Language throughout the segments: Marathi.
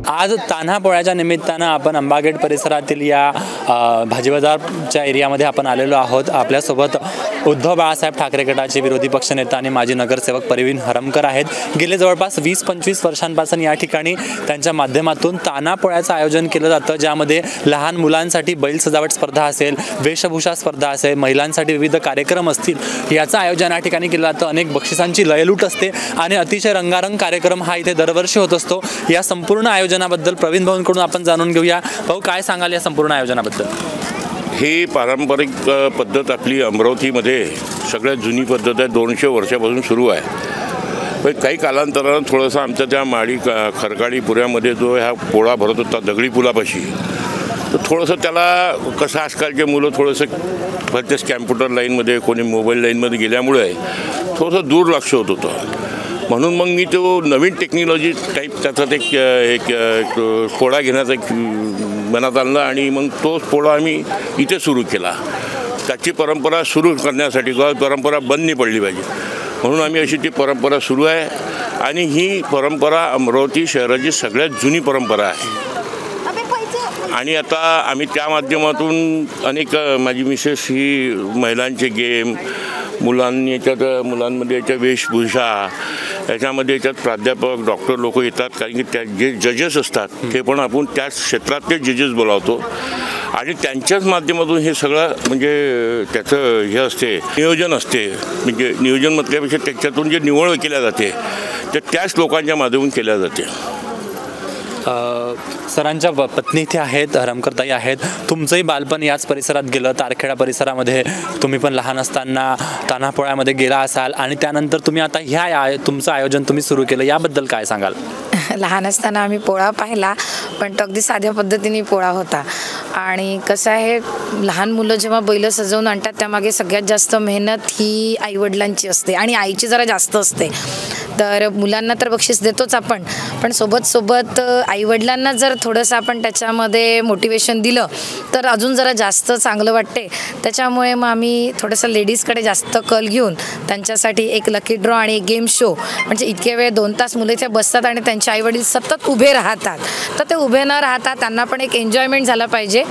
आज तान्हा पोळ्याच्या निमित्तानं आपण अंबागेट परिसरातील या भाजी बाजारच्या एरियामध्ये आपण आलेलो आहोत। आपल्यासोबत उद्धव बाळासाहेब ठाकरे गटाचे विरोधी पक्षनेता आणि माजी नगरसेवक परवीन हरमकर आहेत। गेले जवळपास 20-25 वर्षांपासून या ठिकाणी त्यांच्या माध्यमातून तान्हा पोळ्याचं आयोजन केलं जातं, ज्यामध्ये लहान मुलांसाठी बैल सजावट स्पर्धा असेल, वेशभूषा स्पर्धा असेल, महिलांसाठी विविध कार्यक्रम असतील, याचं आयोजन या ठिकाणी केलं जातं। अनेक बक्षिसांची लयलूट असते आणि अतिशय रंगारंग कार्यक्रम हा इथे दरवर्षी होत असतो। या संपूर्ण आयोजनाबद्दल प्रवीण भाऊंकडून आपण जाणून घेऊया। भाऊ, काय सांगाल या संपूर्ण आयोजनाबद्दल? ही पारंपरिक पद्धत आपली अमरावतीमध्ये सगळ्यात जुनी पद्धत आहे, 200 वर्षापासून सुरू आहे। पण काही कालांतरानं थोडंसं आमच्या त्या माडी खरकाडी पुऱ्यामध्ये जो ह्या पोळा भरत होता दगडी पुलापाशी, तर थोडंसं त्याला कसं आजकालचे मुलं थोडंसं प्रत्येक कॅम्प्युटर लाईनमध्ये, कोणी मोबाईल लाईनमध्ये गेल्यामुळे थोडंसं दुर्लक्ष होत होतं। म्हणून मग मी तो नवीन टेक्नॉलॉजी टाईप त्याचा एक पोळा घेण्याचा एक मनात आणला आणि मग तोच पोळा आम्ही इथे सुरू केला। त्याची परंपरा सुरू करण्यासाठी परंपरा बंद नाही पडली पाहिजे म्हणून आम्ही अशी ती परंपरा सुरू आहे आणि ही परंपरा अमरावती शहराची सगळ्यात जुनी परंपरा आहे। आणि आता आम्ही त्या माध्यमातून अनेक माझी मिसेस ही महिलांचे गेम, मुलांमध्ये याच्या वेशभूषा, याच्यामध्ये याच्यात प्राध्यापक डॉक्टर लोक येतात, कारण की त्या जे जजेस असतात ते पण आपण त्याच क्षेत्रातले जजेस बोलावतो आणि त्यांच्याच माध्यमातून हे सगळं म्हणजे त्याचं हे असते, नियोजन असते। म्हणजे नियोजन म्हटल्यापेक्षा त्याच्यातून जे निवड केल्या जाते ते त्याच लोकांच्या माध्यमातून केल्या जाते। सरांच्या पत्नी इथे आहेत, हरमकरताई आहेत। तुमचंही बालपण याच परिसरात गेलं, तारखेडा परिसरामध्ये तुम्ही पण लहान असताना तान्हा पोळ्यामध्ये गेला असाल आणि त्यानंतर तुम्ही आता तुमचं आयोजन तुम्ही सुरू केलं, याबद्दल काय सांगाल? लहान असताना आम्ही पोळा पाहिला, पण तो अगदी साध्या पद्धतीने पोळा होता। आणि कसं आहे, लहान मुलं जेव्हा बैल सजवून आणतात त्यामागे सगळ्यात जास्त मेहनत ही आईवडिलांची असते आणि आईची जरा जास्त असते। तर मुलांना तर बक्षीस देतोच आपण, पण सोबत आईवडिलांना जर थोडंसं आपण त्याच्यामध्ये मोटिवेशन दिलं तर अजून जरा जास्त चांगलं वाटते। त्याच्यामुळे मग आम्ही थोडंसं लेडीजकडे जास्त कल घेऊन त्यांच्यासाठी एक लकी ड्रॉ आणि एक गेम शो, म्हणजे इतके वेळ 2 तास मुलं इथे बसतात आणि त्यांचे आईवडील सतत उभे राहतात, तर ते उभे न राहता त्यांना पण एक एन्जॉयमेंट झाला पाहिजे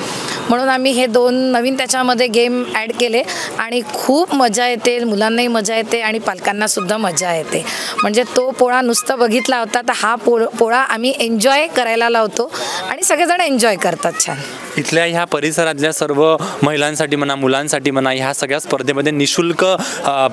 म्हणून आम्ही हे 2 नवीन त्याच्यामध्ये गेम ॲड केले आणि खूप मजा येते, मुलांनाही मजा येते आणि पालकांनासुद्धा मजा येते। म्हणजे तो पोळा नुसतं बघितला होता तर हा पोळा आम्ही एन्जॉय करायला लावतो आणि सगळेजण एन्जॉय करतात छान। इथल्या ह्या परिसरातल्या सर्व महिलांसाठी म्हणा, मुलांसाठी म्हणा, ह्या सगळ्या स्पर्धेमध्ये निशुल्क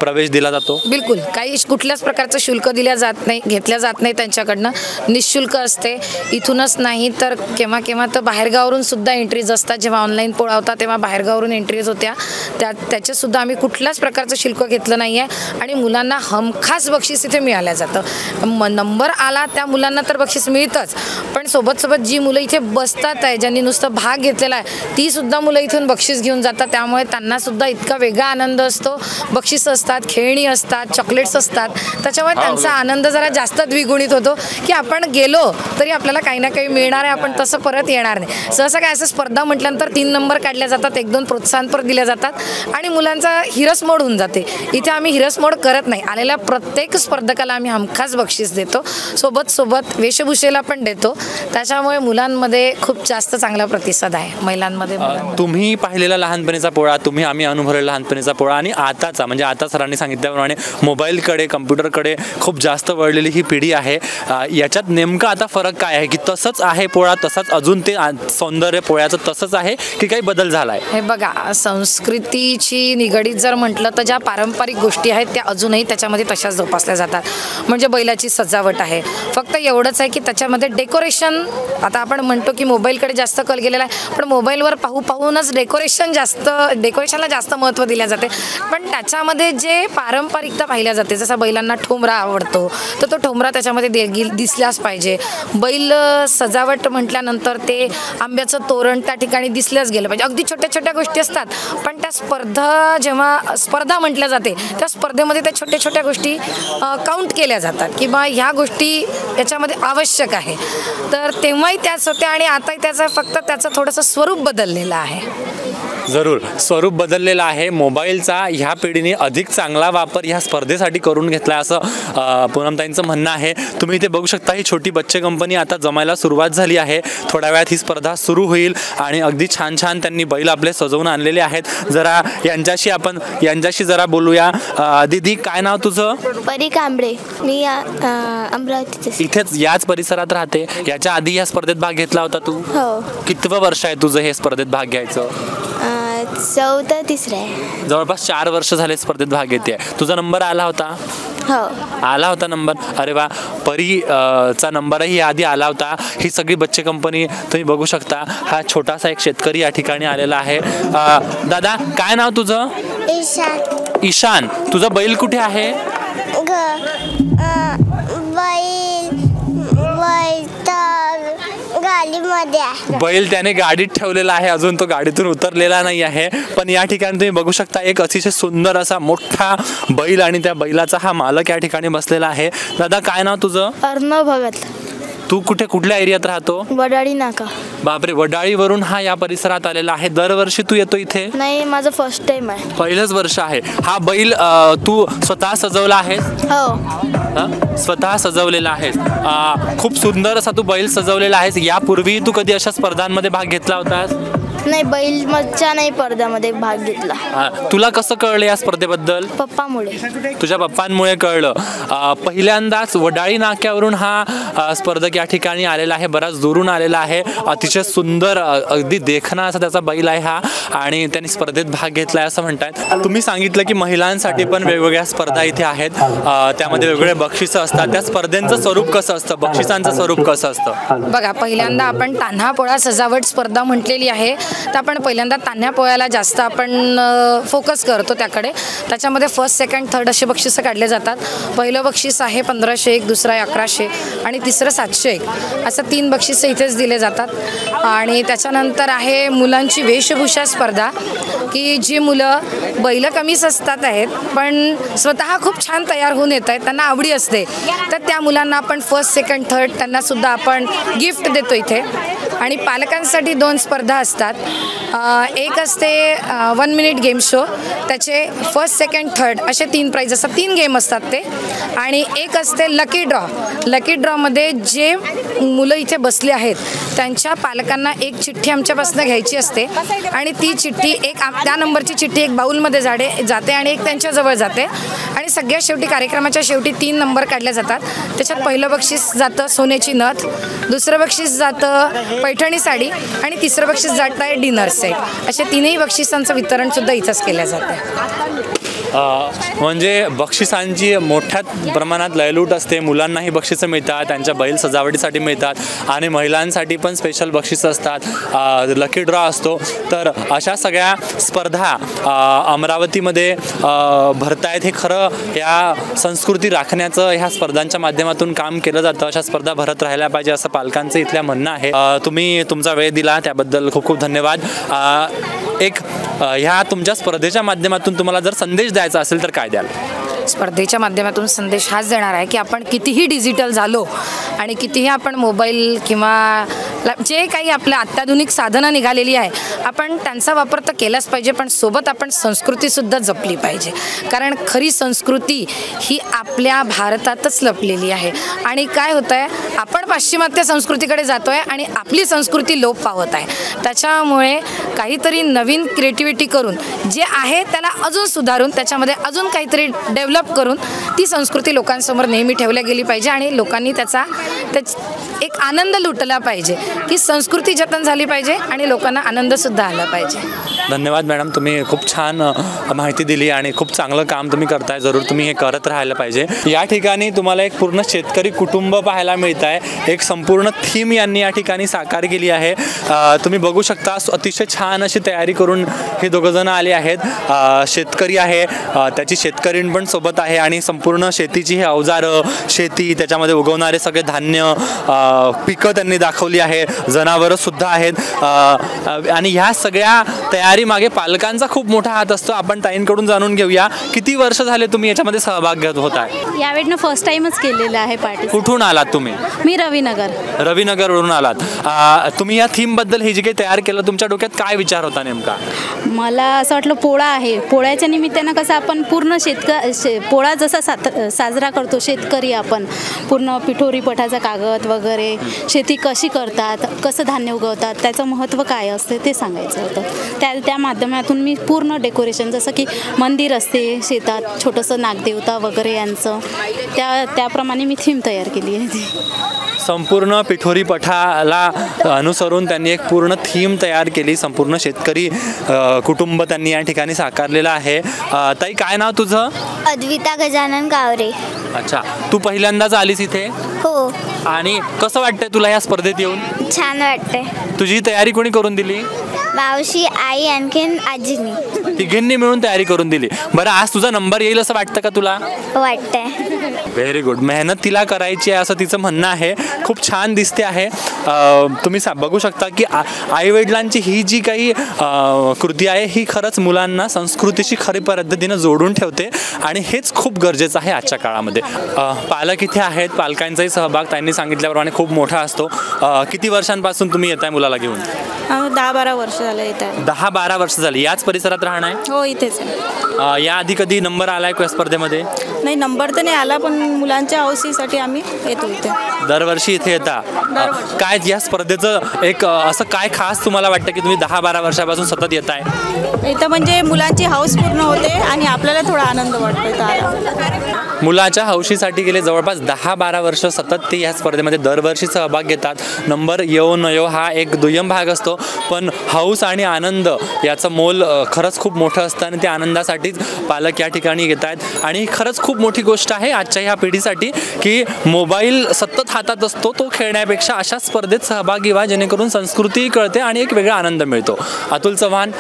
प्रवेश दिला जातो? बिलकुल, काही कुठल्याच प्रकारचं शुल्क घेतल्या जात नाही त्यांच्याकडनं, निशुल्क असते। इथूनच नाही तर केव्हा तर बाहेरगावरून सुद्धा एंट्रीज असतात। जेव्हा ऑनलाईन पोळा होता तेव्हा बाहेरगावरून एंट्रीज होत्या, त्याच्यासुद्धा आम्ही कुठल्याच प्रकारचं शुल्क घेतलं नाही आहे आणि मुलांना हमखास बक्षीस इथे मिळालं जातं। नंबर आला त्या मुलांना तर बक्षीस मिळतंच, पण सोबत जी मुलं इथे बसतात आहे, ज्यांनी नुसतं भाग घेतलेला आहे, ती सुद्धा मुलं इथून बक्षीस घेऊन जातात। त्यामुळे त्यांना सुद्धा इतका वेगळा आनंद असतो। बक्षीस असतात, खेळणी असतात, चॉकलेट्स असतात, त्याच्यामुळे त्यांचा आनंद जरा जास्त द्विगुणित होतो की आपण गेलो तरी आपल्याला काही ना काही मिळणार आहे, आपण तसं परत येणार नाही। सहसा काय असं स्पर्धा म्हटल्यानंतर 3 नंबर काढल्या जातात, 1-2 प्रोत्साहनपर दिल्या जातात आणि मुलांचा हिरसमोड होऊन जाते। इथे आम्ही हिरसमोड करत नाही, आलेल्या प्रत्येक स्पर्धकाला आम्ही हमखास बक्षीस देतो, सोबत वेशभूषेला पण देतो। त्याच्यामुळे मुलांमध्ये खूप जास्त चांगला प्रतिसाद आहे महिलांमध्ये। तुम्ही पाहिलेला लहानपणीचा पोळा, आम्ही अनुभवलेला लहानपणीचा पोळा आणि आताचा, म्हणजे आता सरांनी सांगितल्याप्रमाणे मोबाईलकडे, कम्प्युटरकडे खूप जास्त वळलेली ही पिढी आहे, याच्यात नेमका आता फरक काय आहे? की तसंच आहे पोळा, तसंच अजून ते सौंदर्य पोळ्याचं तसंच आहे की काही बदल झाला आहे? हे बघा, संस्कृतीची निगडीत जर म्हटलं तर ज्या पारंपरिक गोष्टी आहेत त्या अजूनही त्याच्यामध्ये तशाच जोपासल्या जातात। म्हणजे बैलाची सजावट आहे, फक्त एवढंच आहे की त्याच्यामध्ये डेकोरेशन, आता आपण म्हणतो की मोबाईलकडे जास्त कल गेलेला आहे, पण मोबाईलवर पाहूनच डेकोरेशनला जास्त महत्त्व दिले जाते। पण त्याच्यामध्ये जे पारंपरिकता पाहिल्या जाते, जसा बैलांना ठोंबरा आवडतो तर तो ठोंबरा त्याच्यामध्ये दिसल्याच पाहिजे। बैल सजावट म्हटल्यानंतर ते आंब्याचं तोरण त्या ठिकाणी दिसल्याच गेलं पाहिजे। अगदी छोट्या गोष्टी असतात, पण त्या जेव्हा स्पर्धा म्हटल्या जाते त्या स्पर्धेमध्ये त्या छोट्या गोष्टी काउंट केल्या जातात की बा ह्या गोष्टी याच्यामध्ये आवश्यक आहे, तर तेव्हाही त्याच होत्या आणि आताही त्याचं फक्त त्याचं थोडंसं स्वरूप बदललेलं आहे। जरूर स्वरूप बदललेलं आहे. मोबाईलचा ह्या पिढीने अधिक चांगला वापर ह्या स्पर्धेसाठी करून घेतला असं पूनमताईंचं म्हणणं आहे. तुम्ही इथे बघू शकता ही छोटी बच्चे कंपनी आता जमायला सुरुवात झाली आहे. थोड्या वेळात ही स्पर्धा सुरू होईल आणि अगदी छान छान त्यांनी बैल आपले सजवून आणलेले आहेत. जरा यांच्याशी जरा बोलूया. दीदी, काय नाव तुझं? परी कांबळे. मी अमरावतीचे. इथेच याच परिसरात राहते. याच्या आधी या स्पर्धेत भाग घेतला होता तू? हो. कितवं वर्ष आहे तुझं हे स्पर्धेत भाग घ्यायचं? चौथं तिसरं आहे. जवळपास 4 वर्ष झाले स्पर्धेत भाग घेते. तुझा नंबर आला होता? हो. आला होता नंबर. अरे वा. चा नंबरही आधी आला होता. ही सगळी बच्चे कंपनी तुम्ही बघू शकता. हा छोटासा एक शेतकरी या ठिकाणी आलेला आहे. दादा, काय नाव तुझं? ईशान. ईशान, तुझा बैल कुठे आहे? बैल त्याने गाडीत ठेवलेला आहे. अजून तो गाडीतून उतरलेला नाही आहे. पण या ठिकाणी तुम्ही बघू शकता एक अतिशय सुंदर असा मोठा बैल आणि त्या बैलाचा हा मालक या ठिकाणी बसलेला आहे. दादा, काय नाव तुझं? अर्णव भगत. तू कुठल्या एरियात राहतो? वडाळी नाका. बापरे, वडाळीवरून हा या परिसरात आलेला आहे. दरवर्षी तू येतो इथे? नाही, माझं फर्स्ट टाइम आहे. पहिलंच वर्ष आहे. हा बैल तू स्वतः सजवला आहेस? हो. स्वतः सजवलेला आहेस. खूप सुंदर असा तू बैल सजवलेला आहेस. यापूर्वी तू कधी अशा स्पर्धांमध्ये भाग घेतला होतास? नाही, बैल मच्छा नाही पडद्यामध्ये भाग घेतला. तुला कसं कळलं या स्पर्धेबद्दल? पप्पामुळे. तुझ्या पप्पांमुळे कळलं. पहिल्यांदाच वडाळी नाक्यावरून हा स्पर्धक या ठिकाणी आलेला आहे. बराच दुरून आलेला आहे. अतिशय सुंदर अगदी देखणा असा त्याचा बैल आहे हा आणि त्यांनी स्पर्धेत भाग घेतलाय असं म्हणतायत. तुम्ही सांगितलं की महिलांसाठी पण वेगवेगळ्या स्पर्धा इथे आहेत. त्यामध्ये वेगवेगळे बक्षिसं असतात. त्या स्पर्धेचं स्वरूप कसं असतं? बक्षिसांचं स्वरूप कसं असतं? बघा, पहिल्यांदा आपण तान्हा पोळा सजावट स्पर्धा म्हटलेली आहे. तर आपण पहिल्यांदा तान्ह्या पोळ्याला जास्त आपण फोकस करतो त्याकडे. त्याच्यामध्ये फर्स्ट, सेकंड, थर्ड असे बक्षिसं काढले जातात. पहिलं बक्षीस आहे 1501, दुसरं आहे 1100 आणि तिसरं 701. असं 3 बक्षिसं इथेच दिले जातात. आणि त्याच्यानंतर आहे मुलांची वेशभूषा स्पर्धा, की जी मुलं बैल कमी स्वस्तात आहेत पण स्वतः खूप छान तयार होऊन येत आहेत, त्यांना आवडी असते, तर त्या मुलांना आपण फर्स्ट, सेकंड, थर्ड त्यांनासुद्धा आपण गिफ्ट देतो इथे. आणि पालकांसाठी 2 स्पर्धा असतात. एक असते 1 मिनिट गेम शो, त्याचे फर्स्ट, सेकंड, थर्ड असे 3 प्राईज असतात. 3 गेम असतात ते. आणि एक असते लकी ड्रॉ. लकी ड्रॉमध्ये जे मुलं इथे बसले आहेत त्यांच्या पालकांना एक चिठ्ठी आमच्यापासून घ्यायची असते आणि ती चिठ्ठी त्या नंबरची चिठ्ठी एक बाऊलमध्ये जाते आणि एक त्यांच्याजवळ जाते. आणि सगळ्यात शेवटी कार्यक्रमाच्या शेवटी 3 नंबर काढले जातात. त्याच्यात पहिलं बक्षीस जातं सोन्याची नथ, दुसरं बक्षीस जातं पैठणी साडी आणि तिसरं बक्षीस जातं आहे डिनर सेट. अशा 3ही बक्षिसांचं वितरणसुद्धा इथंच केलं जातं. म्हणजे बक्षिसांची मोठ्या प्रमाणात लयलूट असते. मुलांनाही बक्षिसं मिळतात, त्यांच्या बैल सजावटीसाठी मिळतात आणि महिलांसाठी पण स्पेशल बक्षिसं असतात. लकी ड्रॉ असतो. तर अशा सगळ्या स्पर्धा अमरावतीमध्ये भरतायत. हे खरं या संस्कृती राखण्याचं ह्या स्पर्धांच्या माध्यमातून काम केलं जातं. अशा स्पर्धा भरत राहायला पाहिजे असं पालकांचं इथल्या म्हणणं आहे. तुम्ही तुमचा वेळ दिला त्याबद्दल खूप खूप धन्यवाद. ह्या तुमच्या स्पर्धेच्या माध्यमातून तुम्हाला जर संदेश द्यायचा असेल तर काय द्याल? स्पर्धेच्या माध्यमातून संदेश हाच देणार आहे की आपण कितीही डिजिटल झालो आणि कितीही आपण मोबाईल किंवा जे काही आपल्या अत्याधुनिक साधनं निघालेली आहे आपण त्यांचा वापर तर केलाच पाहिजे, पण सोबत आपण संस्कृतीसुद्धा जपली पाहिजे. कारण खरी संस्कृती ही आपल्या भारतातच लपलेली आहे. आणि काय होतं आहे, आपण पाश्चिमात्य संस्कृतीकडे जातो आहे आणि आपली संस्कृती लोप पावत आहे. त्याच्यामुळे काहीतरी नवीन क्रिएटिव्हिटी करून जे आहे त्याला अजून सुधारून त्याच्यामध्ये अजून काहीतरी डेव्हलप करून ती संस्कृती लोकांसमोर नेहमी ठेवल्या गेली पाहिजे आणि लोकांनी त्याचा एक आनंद लुटला पाहिजे की संस्कृती जतन झाली पाहिजे आणि लोकांना आनंदसुद्धा आला पाहिजे. धन्यवाद मॅडम, तुम्ही खूप छान माहिती दिली आणि खूप चांगलं काम तुम्ही करताय. जरूर तुम्ही हे करत राहायला पाहिजे. या ठिकाणी तुम्हाला एक पूर्ण शेतकरी कुटुंब पाहायला मिळत आहे. एक संपूर्ण थीम यांनी या ठिकाणी साकार केली आहे. तुम्ही बघू शकता अतिशय छान अशी तयारी करून हे दोघंजण आले आहेत. शेतकरी आहे, त्याची शेतकरीण पण सोबत आहे आणि संपूर्ण शेतीची हे अवजारं, शेती, त्याच्यामध्ये उगवणारे सगळे धान्य पिकं त्यांनी दाखवली आहे, जनावरं सुद्धा आहेत आणि ह्या सगळ्या तयारीमागे पालकांचा खूप मोठा हात असतो. आपण ताईंकडून जाणून घेऊया, किती वर्ष झाले तुम्ही याच्यामध्ये सहभाग घेत होता? यावेळेनं फर्स्ट टाइमच केलेलं आहे पार्टी. कुठून आलात तुम्ही? मी रविनगरवरून आलात. तुम्ही या थीम बद्दल हे जे काही तयार केलं, तुमच्या डोक्यात काय विचार होता नेमका? मला असं वाटलं पोळा आहे, पोळ्याच्या निमित्तानं कसं आपण पूर्ण पोळा जसा साजरा करतो शेतकरी, आपण पूर्ण पिठोरी पठाचा कागद वगैरे, शेती कशी करतात, कसं धान्य उगवतात, त्याचं महत्त्व काय असते ते सांगायचं होतं. त्या माध्यमातून मी पूर्ण डेकोरेशन, जसं की मंदिर असते शेतात, छोटंसं नागदेवता वगैरे यांचं, त्याप्रमाणे मी थीम तयार केली आहे. ती संपूर्ण पिठोरी पठाला अनुसरून त्यांनी एक पूर्ण थीम तयार केली. संपूर्ण शेतकरी कुटुंब त्यांनी या ठिकाणी साकारलेलं आहे. ताई, काय नाव तुझं? अद्विता गजानन गावरे. अच्छा, तू पहिल्यांदाच आलीस इथे? हो, आणि कसं वाटतंय तुला या स्पर्धेत येऊन? छान वाटते. तुझी तयारी कोणी करून दिली? मावशी, आई, आणखीन आजीनी. तिघींनी मिळून तयारी करून दिली. बरं, आज तुझा नंबर येईल असं वाटतं का तुला? वाटतंय. Very good. मेहनत तिला करायची आहे असं तिचं म्हणणं आहे. खूप छान दिसते आहे. तुम्ही बघू शकता की आईवडिलांची ही जी काही कृती आहे ही खरंच मुलांना संस्कृतीशी खरी पद्धतीनं जोडून ठेवते आणि हेच खूप गरजेचं आहे आजच्या काळामध्ये. पालक इथे आहेत, पालकांचाही सहभाग त्यांनी सांगितल्याप्रमाणे खूप मोठा असतो. किती वर्षांपासून तुम्ही येताय मुलाला घेऊन? 10-12 वर्ष झालं येत आहे. 10-12 वर्ष झाली. याच परिसरात राहणं आहे? हो, इथेच आहे. याआधी कधी नंबर आलाय का स्पर्धेमध्ये? नाही, नंबर तर नाही आला, पण मुलांच्या हौसीसाठी आम्ही येतो इथे. दरवर्षी इथे येता? काय या स्पर्धेचं एक असं काय खास तुम्हाला वाटतं की तुम्ही 10-12 वर्षापासून सतत येत आहे? इथं म्हणजे मुलांची हौस पूर्ण होते आणि आपल्याला थोडा आनंद वाटतो इथं आला. मुलाच्या हौशीसाठी गेले जवळपास 10-12 वर्ष सतत ते या स्पर्धेमध्ये दरवर्षी सहभाग घेतात. नंबर येऊ न येऊ हा एक दुय्यम भाग असतो, पण हौस आणि आनंद याचं मोल खरंच खूप मोठं असतं आणि त्या आनंदासाठीच पालक या ठिकाणी येत आहेत. आणि खरंच खूप मोठी गोष्ट आहे आजच्या ह्या पिढीसाठी की मोबाईल सतत हातात असतो, तो खेळण्यापेक्षा अशा स्पर्धेत सहभागी व्हा, जेणेकरून संस्कृती कळते आणि एक वेगळा आनंद मिळतो. अतुल चव्हाण.